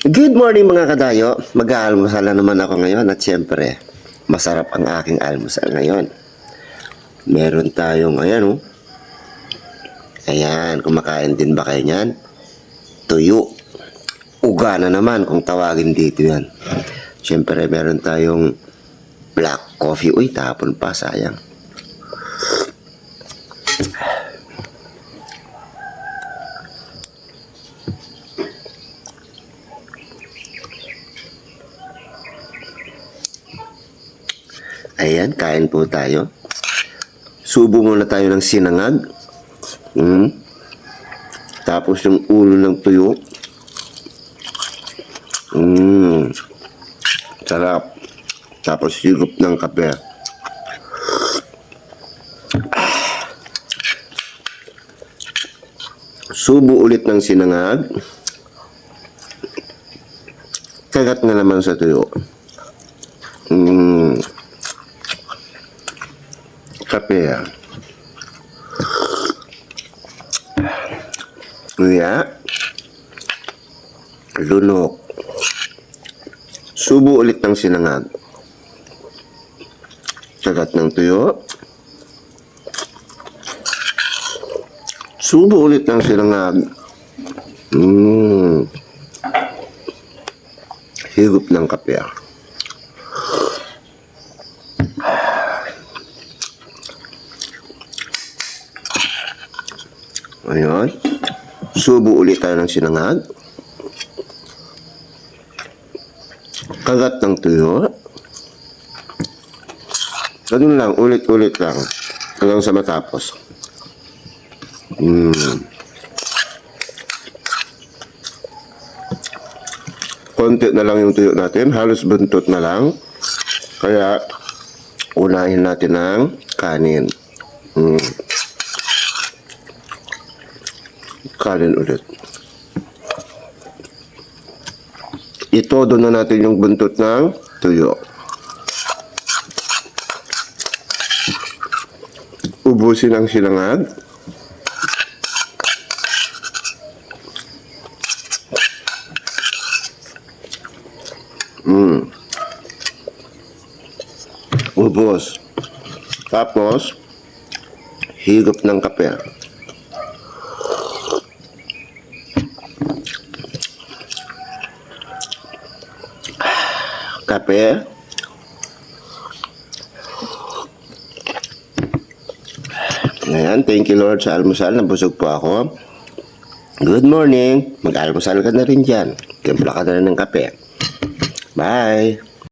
Good morning mga kadayo. Mag-aalmusal na naman ako ngayon at siyempre, masarap ang aking almusal ngayon. Meron tayong, ayan oh. Ayan, kumakain din ba kayo niyan? Tuyo. Uga na naman kung tawagin dito yan. Siyempre, meron tayong black coffee. Uy, tapon pa, sayang. Ayan, kain po tayo. Subo muna tayo ng sinangag. Tapos yung ulo ng tuyo. Sarap. Tapos higup ng kape. Subo ulit ng sinangag. Kagat na naman sa tuyo. Kape. Kuya. Lunok. Subo ulit ng sinangag. Kagat ng tuyo. Subo ulit ng sinangag. Higup ng kape. Ayan. Subo ulit tayo ng sinangag. Kagat ng tuyo. Ganun lang, ulit-ulit lang. Hanggang sa matapos. Konti na lang yung tuyo natin. Halos buntot na lang. Kaya, unahin natin ang kanin. Kanin ulit. Itodo na natin yung buntot ng tuyo. Ubusin ang sinangag. Ubos. Tapos, higop ng kape. Kape. Ayan, thank you Lord sa almusal. Nabusog po ako. Good morning. Mag-almusal ka na rin dyan. Timpla ka na rin ng kape. Bye.